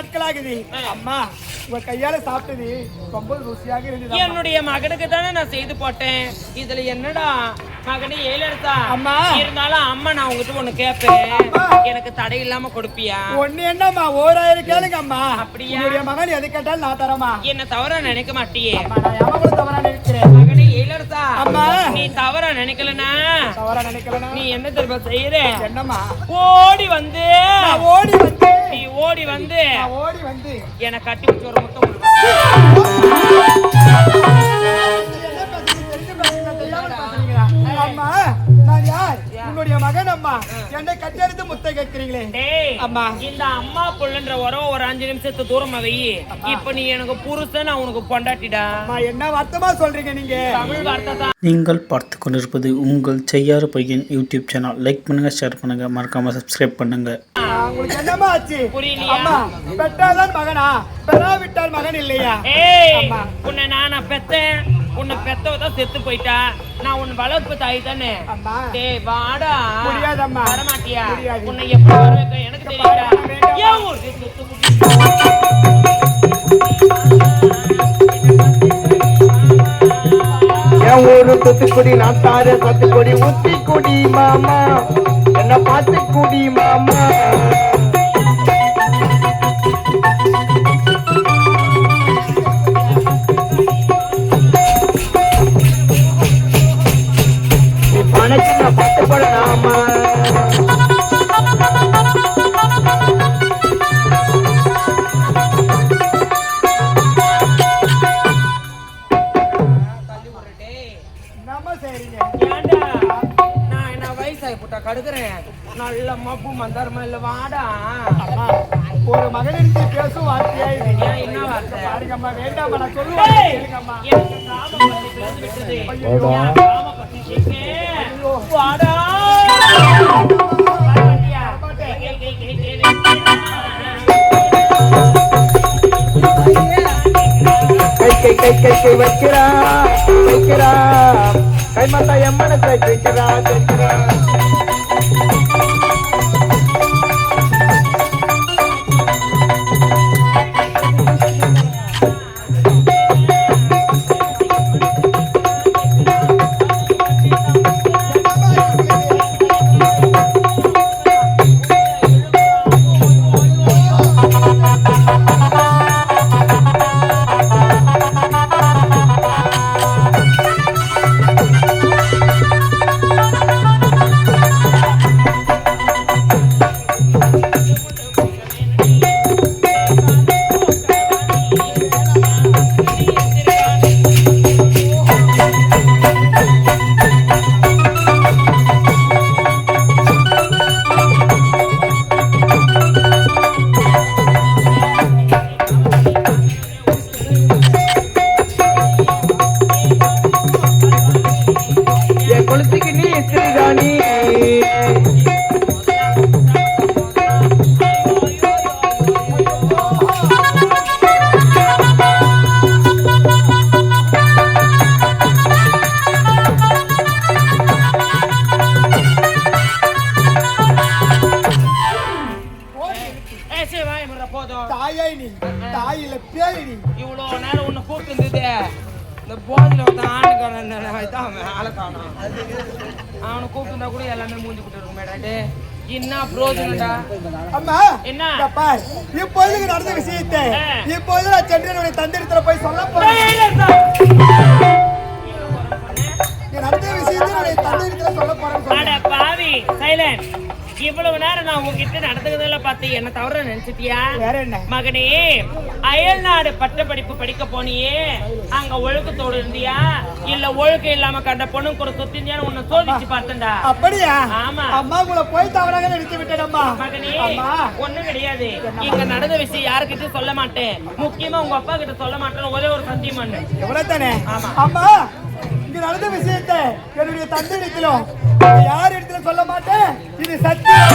நாட்களாகுது அம்மா உங்க கையால சாப்பிட்டது ரொம்ப ருசியாக இருந்தது. என்னுடைய மகனுக்கு தானே நான் செய்து போட்டேன். இதுல என்னடா மகனே ஏலெடுத்தா அம்மா இருந்தாலும் அம்மா நான் உங்ககிட்ட ஒண்ணு கேட்பேன், எனக்கு தடை இல்லாம கொடுப்பியா? ஒண்ணு என்னம்மா 1000 கேளுங்க அம்மா. அப்படியா? உன்னுடைய மகன் எது கேட்டாலும் நான் தரமா. என்ன தவறா நினைக்க மாட்டியே? நான் எவ்வளவு தவறா நினைக்கிறேன் மகனே ஏலெடுத்தா அம்மா. நீ தவறா நினைக்கலனா நீ என்ன தெரியுமா செய்யற? என்னம்மா? ஓடி வந்து ஓடி வந்து நீ ஓடி வந்து என்னை கட்டி பிடிச்சி ஒரு முத்தம் கொடுக்க. அம்மா நான் யார்? உன்னுடைய மகன் அம்மா. என்னை கட்டெடுத்து முத்தை கேட்கிறீங்களே அம்மா. இந்த அம்மா புள்ளன்ற ஒரு 5 நிமிஷத்து தூரம் வை. இப்ப நீ எனக்கு புருஷன், நான் உனக்கு பொண்டாட்டிடா. என்ன வார்த்தமா சொல்றீங்க நீங்க? தமிழ் வார்த்தை தான். நீங்கள் பார்த்து கொண்டிருப்பது உங்கள் செய்யாறு பையன் யூடியூப் சேனல். லைக் பண்ணுங்க, ஷேர் பண்ணுங்க, மறக்காம சப்ஸ்கிரைப் பண்ணுங்க. உங்களுக்கு என்னமா ஆச்சு? புரியலையா? அம்மா பெற்றாதான் மகனா, பெறாவிட்டால் மகன் இல்லையா? உன்னை நானா பெத்தேன்? உன்னை பெத்தவதான் செத்து போயிட்டா. நான் உன் வளர்ப்பு தாய் தானே. டேய் வாடா. முடியாதம்மா. வரமாட்டியா? உன்னை எப்படி வர வைக்க எனக்கு தெரியல. ஏன் ஊர் என் ஊரு தூத்துக்குடி, நான் தார பத்துக்குடி, ஊத்தி குடி மாமா, என்ன பார்த்து குடி மாமா. பணக்கு நான் பத்து போடலாமா? நல்ல மப்பு மந்தாரமா இல்ல வாடா. ஒரு மகனிற்கு பேசும் வார்த்தையா என்ன வார்த்தை? பாருங்கம்மா வேண்டாமா, நான் சொல்லுவேன். வாடா கை கை கை கை வைக்கிறா வைக்கிறா, கை மாத்தா எம்மனத்தை வைக்கிறா வைக்கிறா. இவ்வளவு நேரம் உன்னை கூப்பிட்டு இருந்தது இந்த போதில ஆணுக்கான ஆளை காணும். அவனை கூப்பிட்டுருந்தா கூட எல்லாமே மூஞ்சி விட்டு இருக்கும் மேடாட்டு. என்ன பிரோஜனடா அம்மா? என்ன இப்போது நடந்த விஷயத்தை இப்போது நான் சென்று தந்திரத்துல போய் சொல்ல போறேன். நடந்த விஷயத்தை தந்திரத்துல சொல்ல போறேன். பாவி சைலண்ட். இவ்வளவு நேரம் நான் உங்ககிட்ட நடந்துக்கிறதெல்லாம் பார்த்து என்ன தவற நினைச்சிட்டியா? வேற என்ன மகனே, அயல் நாடு பட்ட படிப்பு படிக்க போனியே, அங்க ஒழுக்கத்தோடு இருந்தியா இல்ல ஒழுக்கம் இல்லாம கண்ட பொண்ணு கூட சுத்திந்தியான்னு உன்னை சோதிச்சு பார்த்தேன்டா. அப்படியா? ஆமா. அம்மா கூட போய் தவறாக நினைத்து விட்டேன்மா. மகனே ஒண்ணும் கிடையாது. இங்க நடந்த விஷயம் யாருக்கிட்ட சொல்ல மாட்டேன், முக்கியமா உங்க அப்பா கிட்ட சொல்ல மாட்டேன்னு ஒரே ஒரு சத்தியம் பண்ணு. எவ்வளவு தானே? அம்மா இங்க நடந்த விஷயத்தை என்னுடைய தந்தை இடத்திலும் யார் இடத்துல சொல்ல மாட்டேன், இது சத்தியம்.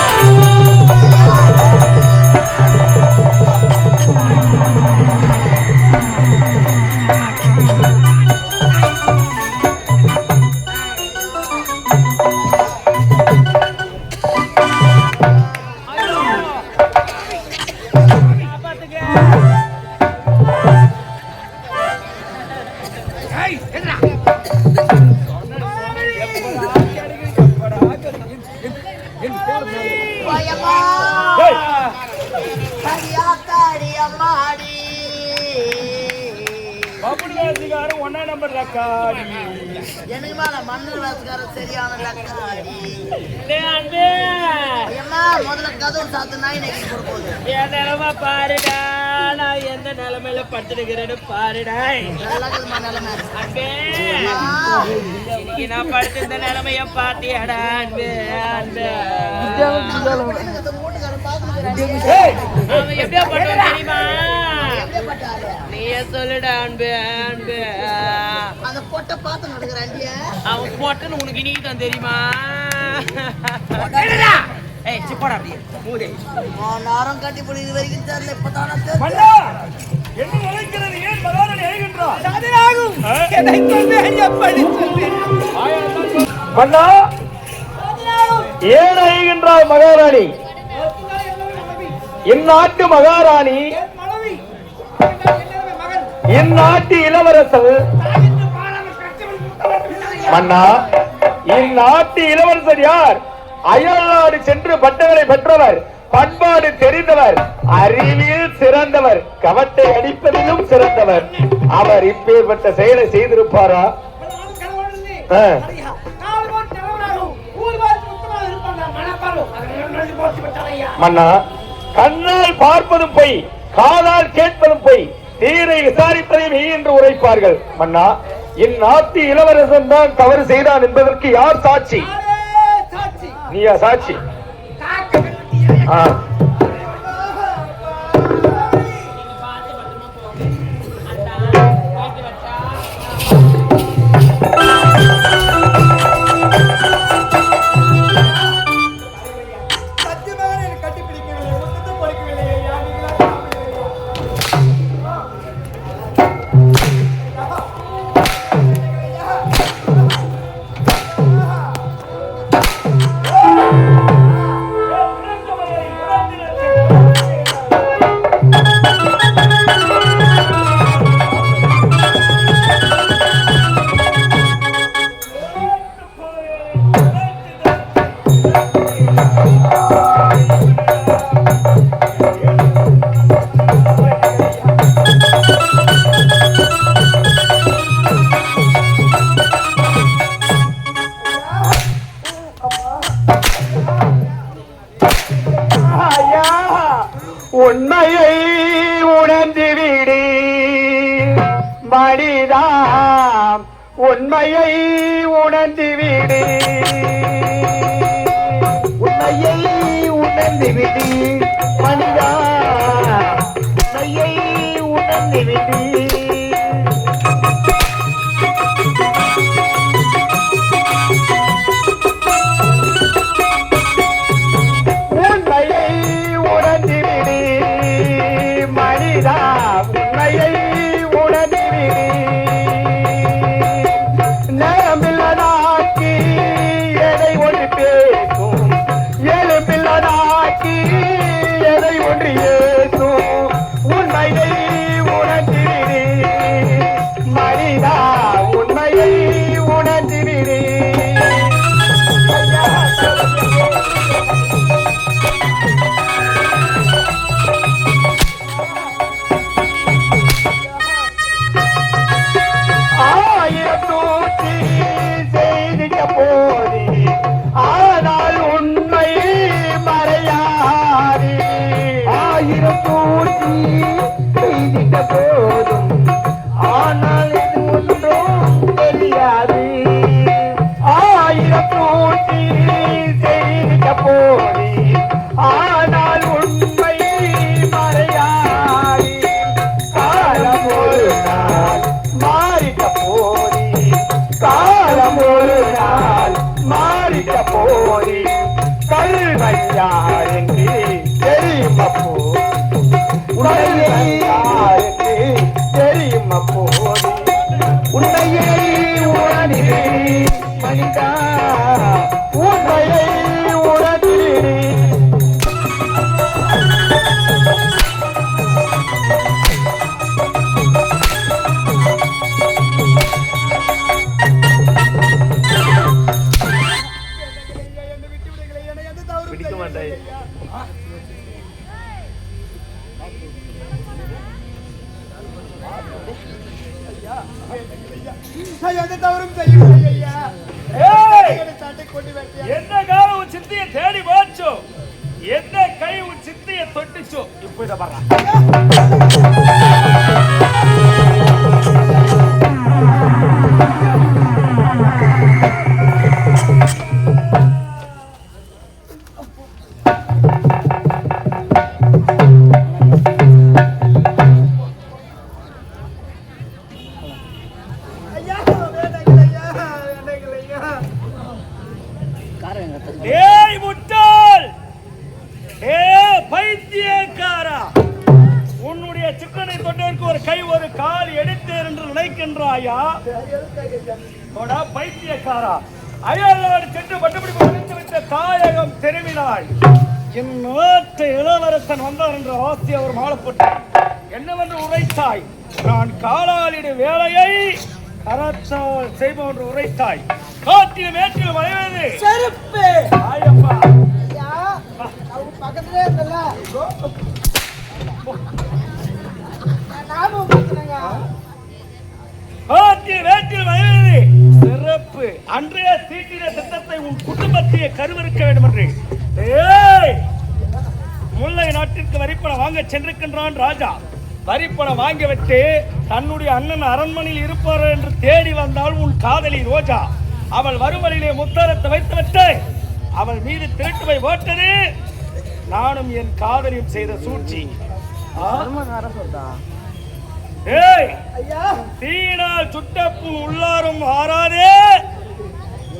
பாத்துக்க லக்காடி. என்னைக்குமா நான் மண்ணு ராசுக்காரன் சரியான லக்காடி. டேய் அன்பே, ஏம்மா முதல்ல கதவு சாத்து நாய் நக்கி போகுது. என் நிலைமை பாருடா, நான் எந்த நிலைமையில படுத்துருக்கிறேன்னு பாருடா. நல்லா இருக்குதுமா நிலைமை. அன்பே, இன்னைக்கு நான் படுத்த இந்த நிலைமைய பாத்தியாடா அன்பே, அன்பே. வீட்டுக்காரன் பாத்துக்கிறான். ஏய், அவன் எப்படியா பண்ணுவான் தெரியுமா? எப்படி பட்டாரு? நீயே சொல்லுடா அன்பே, அன்பே. அந்த பொட்டை பார்த்து நடக்கிறாண்டிய. அவன் போட்டன்னு உனக்கு இன்னைக்கு தான் தெரியுமா? ஏய் சிப்படா அப்படியே மூடே. நேரம் கட்டி போய் இது வரைக்கும் தெரியல. இப்பதானே தெரியும். மன்னா, என்ன நினைக்கிறது? ஏன் மகாராணி அழைகின்றார்? சதிராகும். என்னை கொண்டு எப்படி சொல்லி? மன்னா ஏன் அழைகின்றார் மகாராணி? இந்நாட்டு மகாராணி, இந்நாட்டு இளவரசர். மன்னா, இந்நாட்டு இளவரசர் யார்? அயல்நாடு சென்று பட்டங்களை பெற்றவர், பண்பாடு தெரிந்தவர், அறிவில் சிறந்தவர், கவட்டை அடிப்பதிலும் சிறந்தவர். அவர் இப்பேற்பட்ட செயலை செய்திருப்பாரா? மன்னா, கண்ணால் பார்ப்பதும் பொய், காதால் கேட்பதும் பொய், நீரை விசாரிப்பதையும் மெய் என்று உரைப்பார்கள். மன்னா, இந்நாட்டு இளவரசன் தான் தவறு செய்தான் என்பதற்கு யார் சாட்சி? நீயா சாட்சி? சத்தியமாக எனக்கு கட்டிப்பிடிக்கவில்லை, ஒத்துத்து பொறுக்கவில்லை. உண்மையை உணர்ந்து விடு மனிதா, உண்மையை உணர்ந்து விடு, உண்மையை உணர்ந்து விடு மனிதா, உண்மையை உணர்ந்து விடு. உண்மையை உணர்ந்திடு, நேரமில்லதாக்கி எதை ஒன்று பேசும், எழுப்பில்லதாக்கி எதை ஒன்று ஏசும். உண்மையை உணர்ந்திடு மனிதா, உண்மையை உணர்ந்திடு. ஆனால் உண்மை மறையாது. ஆயிரம் பூர்த்தி செய்திட்ட போதும் ஆனால் இது ஒன்றும் தெரியாது. ஆயிரம் பூர்த்தி செய்திட்ட போது ஆனால் உண்மை மறையாது. காலம் ஒரு நாள் மாறிட்ட போது, காலம் ஒரு நாள் மாறிட்ட போது கல்வையார் என்று தெரியும் அப்போ, உண்மையார் என்று தெரியும் அப்போது. உண்மையை உணர்ந்திடு மனிதா, உண்மையை உணர்ந்திடு. பிடிக்க மாட்டாய். பாடுறா. ஏய் முட்டாள், ஏய் பைத்தியக்காரா, உன்னுடைய சிக்கனை தொட்டதற்கு ஒரு கை ஒரு கால் எடுத்தேன் என்று நினைக்கின்றாயா? பைத்தியக்காரா, அயல்நாடு சென்று பட்டுப்பிடிப்பு முடித்து விட்ட தாயகம் திரும்பினாள். இந்நாட்டு இளவரசன் வந்தார் என்ற ஆசை அவர் மாளப்பட்டு என்னவென்று உரைத்தாய்? நான் காலாளிட வேலையை கரத்தால் செய்வோம் என்று உரைத்தாய். காற்றில் வேற்றில் வளைவது செருப்பு ஆயப்பா. பக்கத்திலே இருந்தல காற்றில் வேற்றில் வளைவது சிறப்பு. அன்றைய தீட்டின திட்டத்தை உன் குடும்பத்தையே கருவிருக்க வேண்டும் என்று முல்லை நாட்டிற்கு வரிப்பணம் வாங்க சென்றிருக்கின்றான் ராஜா. வரிப்பணம் வாங்கிவிட்டு தன்னுடைய அண்ணன் அரண்மனையில் இருப்பார் என்று தேடி வந்தால் உன் காதலி ரோஜா. அவள் வருவழியிலே முத்தாரத்தை வைத்துவிட்டு அவள் மீது திருட்டுவை ஓட்டது நானும் என் காதலியும் செய்த சூழ்ச்சி. தீயினால் சுட்டப்பு உள்ளாரும் ஆறாதே,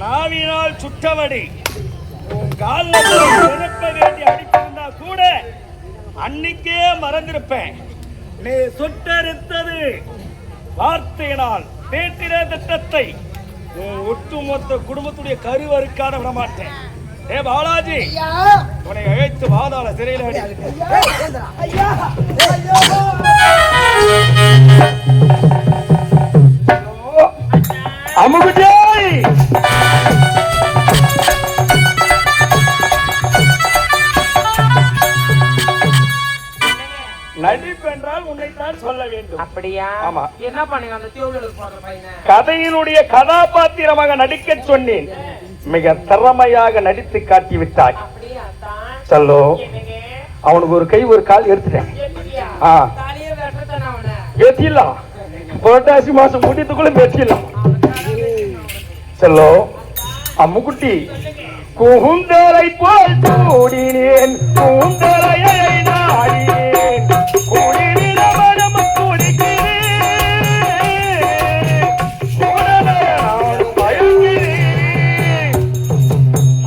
நாவினால் சுட்டவடி. உன் காலில் வேண்டி அடித்திருந்தா கூட அன்னைக்கே மறந்திருப்பேன். நீ சுட்டரித்தது வார்த்தையினால் தேட்டின திட்டத்தை உன் ஒட்டுமொத்த குடும்பத்துடைய கருவறுக்காத விட மாட்டேன். ஏ பாலாஜி, உன்னை அழைத்து வாதாள சிறையில் அமுகுஜாய் நடிப்பென்றால் உன்னைத்தான் சொல்ல வேண்டும். அப்படியா? ஆமா. என்ன பண்ணீங்க அந்த தியோகளுக்கு போற பையனை? கதையினுடைய கதாபாத்திரமாக நடிக்க சொன்னேன். மிக திறமையாக நடித்து காட்டிவிட்டாய். சொல்லோ, அவனுக்கு ஒரு கை ஒரு கால் எடுத்துட்டேன். வெட்டிடலாம், புரட்டாசி மாசம் முடித்துக்குள்ள வெட்டிடலாம். சொல்லோ, அம்முக்குட்டி, கூந்தலை போல் கூடினேன், கூந்தலையை நாடினேன், கூடின மனம் குடிக்கிறேன்,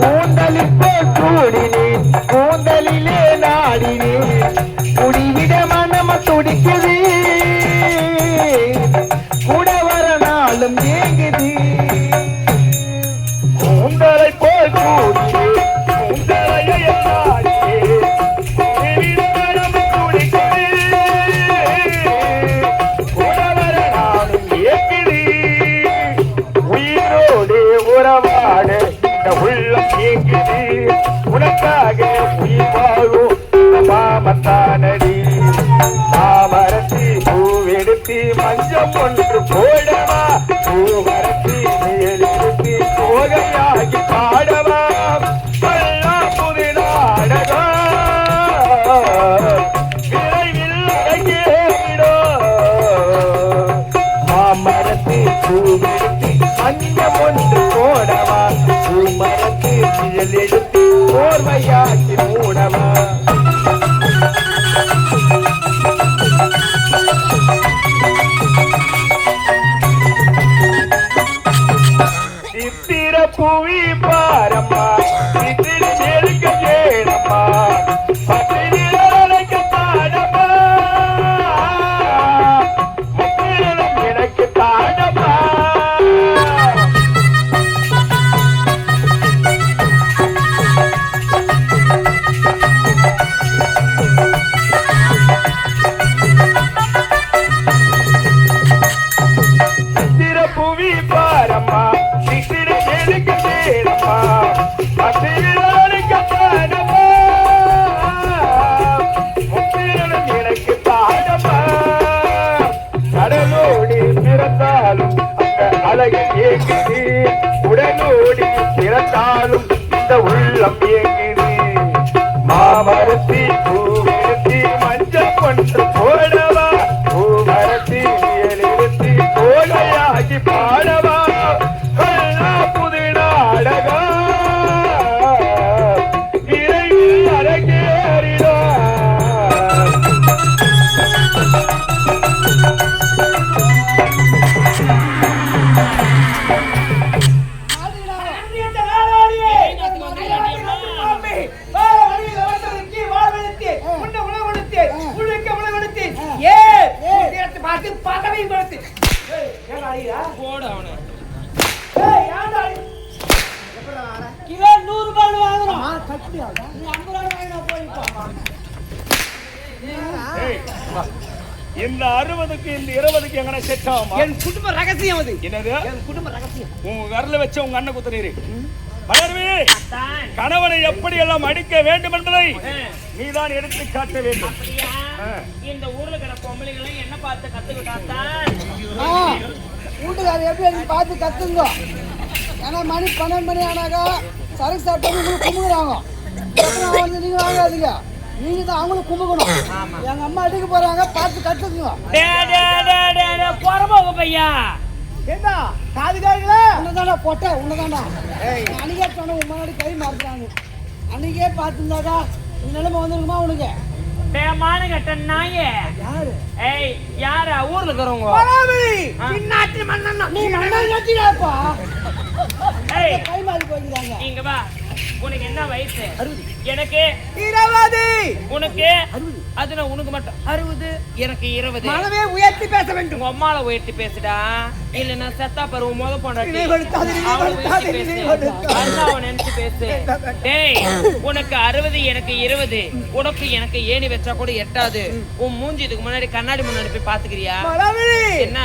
கூந்தலில் போல் கூடினேன், கூந்தலிலே நாடினேன், குடிவிட மனம் துடிக்குது, கூட வர நாளும் ஏங்குது. கூந்தலை போல் கூடினேன், கூந்தலையை நாடினேன், குடிவிட மனம் துடிக்குது, கூட வர நாளும் ஏங்குது. உயிரோடு உறவாட இந்த உள்ளம் ஏங்குது, உனக்காக உயிர் வாழும் மாமத்தானடி. மாமரத்தி பூவெடுத்து மஞ்சம் ஒன்று போடவா, பூமரத்தி மேலெடுத்து கோகையாகி பாடவா, பல்லா புது நாடகம் விரைவில் அடங்கிடோ. மாமரத்தி பூவெடுத்து மஞ்சம் ஒன்று போடவா, பூமரத்தி மேலெடுத்து கோர்வையாகி மூடவா. சித்திர புவி பாரம்மா, சித்திர செருக்க கேடம்மா, பத்திரிக்க பாடம்மா, முத்திரம் எனக்கு தாடம்மா. சித்திர புவி பாரம்மா, சித்திர செருக்க கேடம்மா, பத்திரிக்க பாடம்மா, முத்திரம் எனக்கு தாடம்மா. கடலோடி பிறந்தாலும் அந்த அழகு ஏங்குது, உடலோடி பிறந்தாலும் இந்த உள்ளம் ஏங்குது. மாமரத்தி பூவெடுத்து மஞ்சள் கட்டியா நீ 50 ரூபாய் வாங்கினா போயிப்பா. ஏய், வா. இந்த 60க்கு இந்த 20க்கு எங்கன செட் ஆகுமா? என் குடும்ப ரகசியம் அது. என்னது? என் குடும்ப ரகசியம். உன் விரல வச்ச உங்க அண்ணன் குத்துறீரு. மலர்வி, கணவனை எப்படி எல்லாம் அடிக்க வேண்டும் என்பதை நீதான் எடுத்து காட்ட வேண்டும். அப்படியா? இந்த ஊர்ல இருக்கிற பொம்பளைகளை என்ன பார்த்து கத்துக்கிட்டாத்தான் வீட்டுக்காரர் எப்படி பார்த்து கத்துங்க. ஏன்னா மணி 12 மணி ஆனாக்கா சரக்கு சாப்பிட்டு உங்களுக்கு கும்பிடுறாங்க. வந்து நீங்க வாங்காதீங்க, நீங்க தான் அவங்களும் கும்பிக்கணும். எங்க அம்மா அடிக்க போறாங்க, பார்த்து கத்துக்குங்க. போறபோக பையா என்ன காதுகாரங்களா? உன்னதாண்டா பொட்ட, உன்னதாண்டா. அன்னைக்கே சொன்ன உன் முன்னாடி கை மாறுறாங்க. அன்னைக்கே பார்த்துருந்தாக்கா இந்த நிலைமை வந்துருக்குமா உனக்கு? மான கட்ட நாயே. யாரு? ஏய், யாரா ஊர்ல இருக்கிறவங்க? பின்னாட்டு மண்ணா நீ மண்ணா கட்டிடாப்பா. ஏய், கை மாறி போயிடுறாங்க. இங்க வா. உனக்கு என்ன வயசு? 60. எனக்கு 20. உனக்கு 60. அதுல உனக்கு மட்டும் 60, எனக்கு 20. மனமே உயர்த்தி பேச வேண்டும். உங்க அம்மால உயர்த்தி பேசுடா. இல்லன்னா செத்தா பருவ முத போண்டாட்டி நினைச்சு பேசு. டேய், உனக்கு 60, எனக்கு 20. உனக்கு எனக்கு ஏணி வச்சா கூட எட்டாது. உன் மூஞ்சி இதுக்கு முன்னாடி கண்ணாடி முன்னாடி போய் பாத்துக்கிறியா? என்ன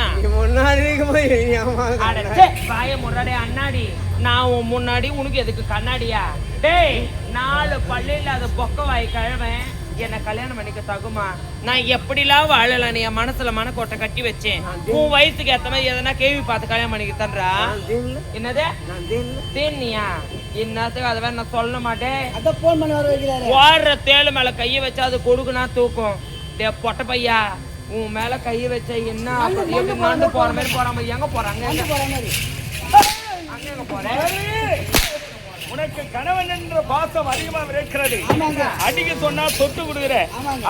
பாய முன்னாடி அண்ணாடி? நான் உன் முன்னாடி உனக்கு எதுக்கு கண்ணாடியா? டேய், 4 பல்லு இல்லாத பொக்க வாய் கிழவன் என்ன கல்யாணம் பண்ணிக்க தகுமா? நான் எப்படிலாம் வாழல? நீ என் மனசுல மனக்கோட்டை கட்டி வச்சேன். உன் வயசுக்கு ஏத்த மாதிரி எதனா கேள்வி பார்த்து கல்யாணம் பண்ணிக்க தன்றா? என்னது தேனியா? என்னத்துக்கு அதை நான் சொல்ல மாட்டேன். அத போன் பண்ணி வர வைக்கிறாரு. ஓடுற தேளு மேல கைய வச்சா அது கொடுக்குனா தூக்கும். டே பொட்ட பையா, உன் மேல கைய வச்ச என்ன மண்டு போற மாதிரி போறாம எங்க போறாங்க? அங்க எங்க போறேன்? உனக்கு கணவன் என்ற பாசம் அதிகமா இருக்கிறது. அடிக்க சொன்னா தொட்டு விடுகிற.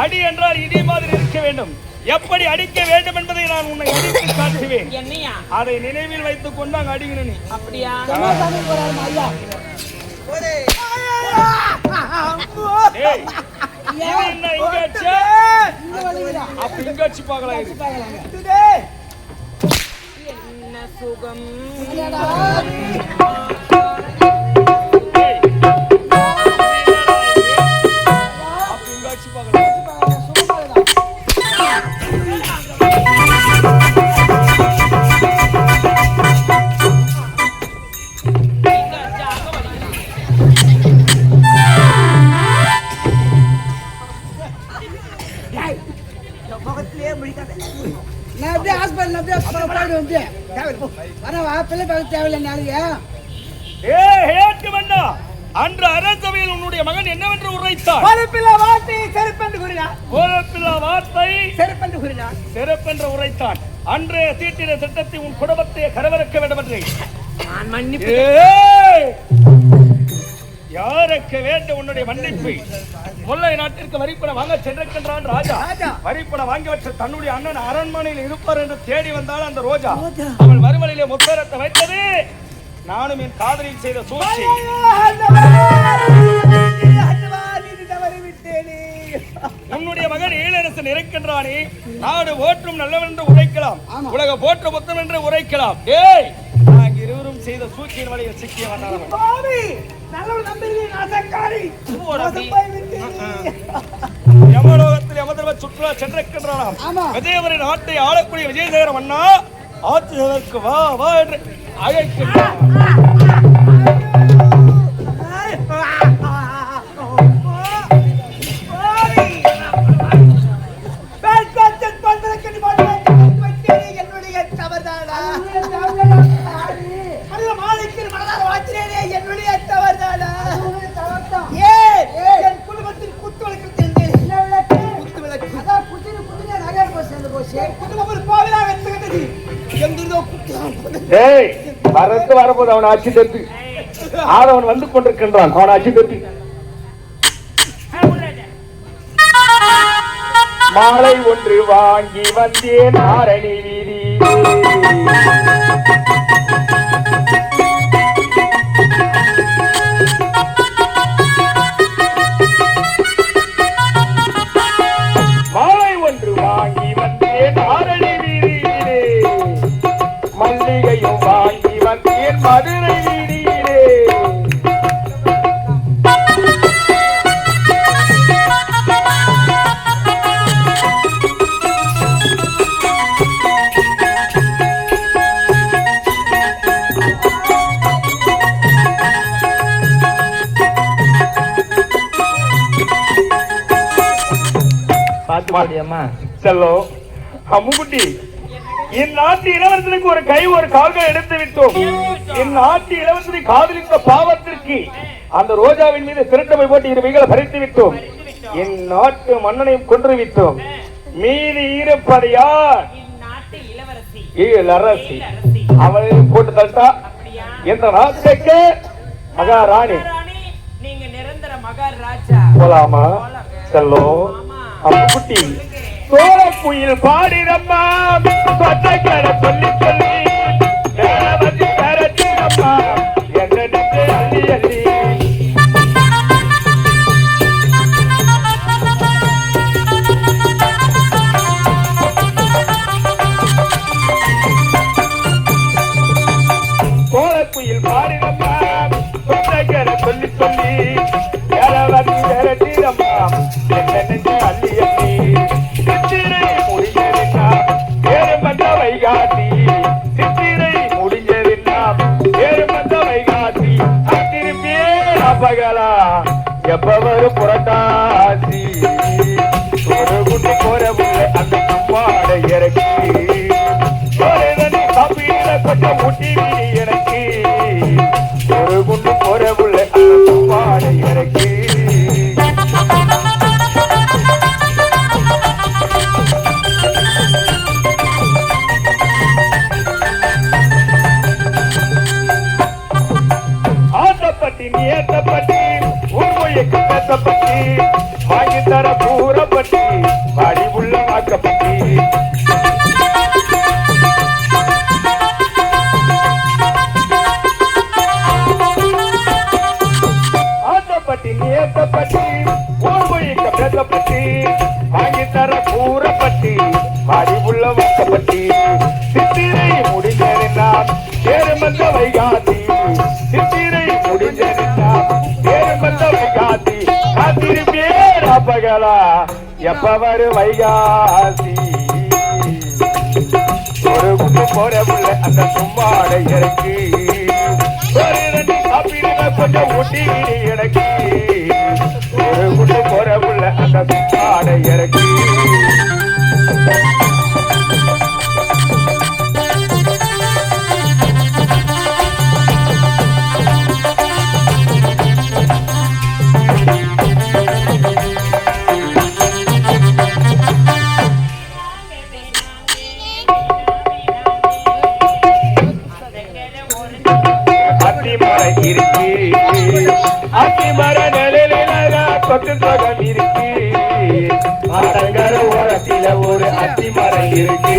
அடி என்றால் இதே மாதிரி இருக்க வேண்டும். எப்படி அடிக்க வேண்டும் என்பதை நான் உன்னை அடித்து காட்டுவேன். என்னையா? அதை நினைவில் வைத்துக் கொண்டு அங்க அடிக்கணும் நீ. அப்படியா? என்ன இங்க அடிச்ச? அப்ப இங்க அடிச்சு பார்க்கலாம். என்ன சுகம்? நான் அப்படியே ஹாஸ்பிட்டல் அப்படியே போயிட்டு வந்து வரவா பிள்ளை பார்க்க தேவையில்லை நாளைக்கு. அன்று அரசவையில் உன்னுடைய மகன் என்னவென்று உரைத்தார்? வார்த்தை செருப்பென்று கூறினார். செருப்பென்று உரைத்தான். அன்று தீட்டின திட்டத்தை உன் குடும்பத்தை கரவறுக்க வேண்டும் என்று நான் மன்னிப்பு. யாருக்கு வேண்டும் உன்னுடைய மன்னிப்பு? முல்லை நாட்டிற்கு வரிப்பணம் வாங்க சென்றிருக்கின்றான் ராஜா. வரிப்பணம் வாங்கிவற்ற தன்னுடைய அண்ணன் அரண்மனையில் இருப்பார் என்று தேடி வந்தால் அந்த ரோஜா அவள் மறுமலையிலே முத்தரத்தை வைத்தது நானும் என் காதலில் செய்த சூழ்ச்சி. உன்னுடைய மகன் ஈழரசன் இருக்கின்றானே, நாடு போற்றும் நல்லவன் என்று உரைக்கலாம், உலக போற்ற புத்தம் என்று உரைக்கலாம். ஏய், நாங்கள் இருவரும் செய்த சூழ்ச்சியின் வழியில் சிக்கிய வந்தார்கள். யமலோகத்தில் யமதர்ம சுற்றுலா சென்றிருக்கின்றானாம். விஜயவரின் நாட்டை ஆளக்கூடிய விஜயசேகர மன்னா ஆட்சியதற்கு வா வா என்று அழைக்கின்றான். என்னுடைய தவறுதானா? என்னுடைய தவறுதானா? என் குடும்பத்தில் குத்து விளக்கு குத்து விளக்கு நகர் போச்சு. குடும்பம் ஒரு கோவிலாக எடுத்துக்கிட்டது. எங்கிருந்தோ வரத்து வரப்போது அவன் ஆட்சி தத்து ஆதவன் வந்து கொண்டிருக்கின்றான். அவன் ஆட்சி தத்து மாலை ஒன்று வாங்கி வந்தேன் ஆரணி வீதி. மாலை ஒன்று வாங்கி வந்தேன் ஆரணி வீதியிலே, மல்லிகையும் வாங்கி வந்தேன் மதுரை வீதியிலே. பாடியம்மா செல்லம் அம்முக்குட்டி இந்நாட்டு இளவரசனுக்கு ஒரு கை ஒரு கால்கள் எடுத்து விட்டோம். இந்நாட்டு இளவரசனை காதலித்த பாவத்திற்கு அந்த ரோஜாவின் மீது திருட்டமை போட்டு இருவைகளை பறித்து விட்டோம். இந்நாட்டு மன்னனையும் கொன்று விட்டோம். மீதி இருப்பதையா இளவரசி அவளையும் போட்டு தட்டா இந்த நாட்டுக்கு மகாராணி நீங்க நிரந்தர மகாராஜா போலாமா? செல்லம் அம்முக்குட்டி சோழ குயில் பாடிடம்மா சொந்தக்கரை சொல்லி சொல்லி வந்து தரட்டிடம்மா என்னென்று அள்ளி அள்ளி சோழ குயில் பாடிடம்மா சொந்தக்கரை சொல்லி சொல்லி வந்து தரட்டிடம்மா என்னென்று அள்ளி அள்ளி சித்திரை முடிஞ்சதின்னா ஏறுமந்த வைகாசி சித்திரை முடிஞ்சதின்னா ஏறுமந்த வைகாசி திரும்பியே பகலா எப்ப வரும் புரட்டாசி ஒரு குண்டு போற உள்ள அந்த அம்மாடை இறக்கி காப்பீட கொஞ்சம் முட்டி வீடி எனக்கு ஒரு குண்டு போற உள்ள அந்த அம்மாடை இறக்கி ஏத்தப்பட்டி ஊர்மொழிக்கு பேசப்பட்டி வாங்கி தர கூறப்பட்டி வாடி உள்ள வாக்கப்பட்டி ஆத்தப்பட்டி ஏத்தப்பட்டி ஊர்மொழிக்கு பேசப்பட்டி வாங்கி தர கூறப்பட்டி வாடி உள்ள வாக்கப்பட்டி சித்திரை முடிஞ்சா ஏறுமந்த வைகாசி சித்திரை முடிஞ்சா ஏறுமந்த வைகாசி காத்திருப்பே பகலா எப்ப வரும் வைகாசி ஒரு குண்டு போற உள்ள அந்த சும்மாடை இறக்கி கொஞ்சம் ஊட்டி இறக்கி ஒரு குண்டு போற உள்ள அந்த சும்மாடை இறக்கி அத்திமர நிலையில கொத்து சொகம் இருக்கு ஆடங்கர ஓரத்தில ஒரு அத்திமரம் இருக்கு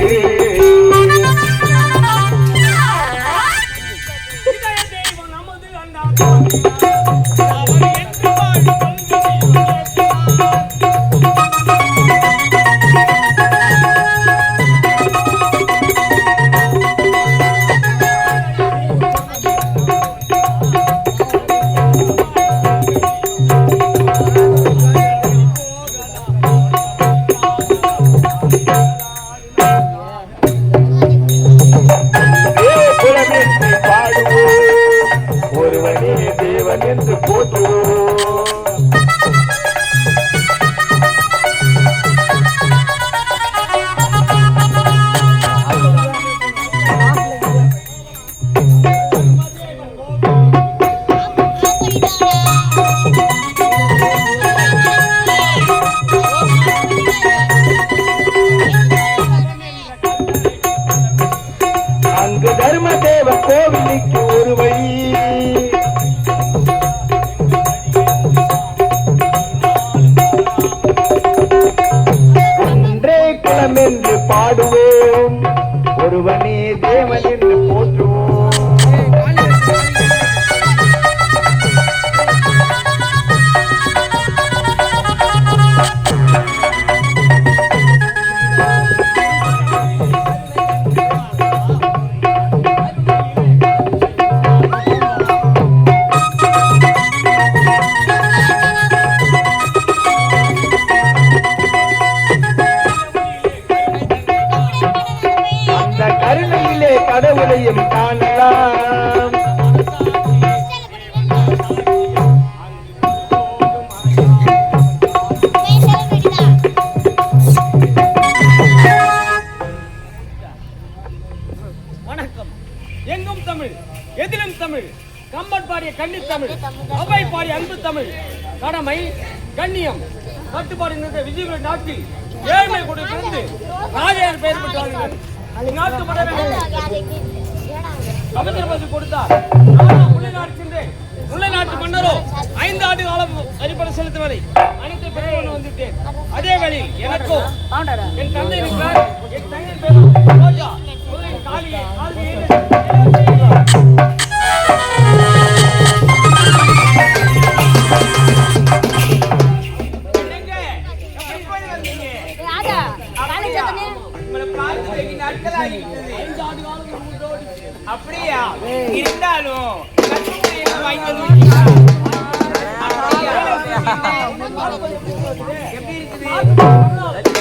கம்பன் பாடிய கன்னித்தமிழ், அவை பாடிய அன்பு தமிழ், கடமை கண்ணியம் கட்டுப்பாடு நிறைந்த விஜயபுர நாட்டில் ஏழ்மை கொண்டு பிறந்து ராஜையர் பெயர் பெற்றார்கள். நாட்டு கவிஞர் கொடுத்தார். நானும் முல்லைநாடு சென்றேன். முல்லைநாட்டு மன்னரோ 5 ஆண்டு காலம் வழிபட செலுத்துவதை அனைத்து பெயரோடு வந்துட்டேன். அதே வேளையில் எனக்கோ என் தந்தை இருக்கிறார். என் தந்தையின் பேர் ரோஜா. முதலில் காலியை அப்படியா இருந்தாலும் எப்படி இருக்குது?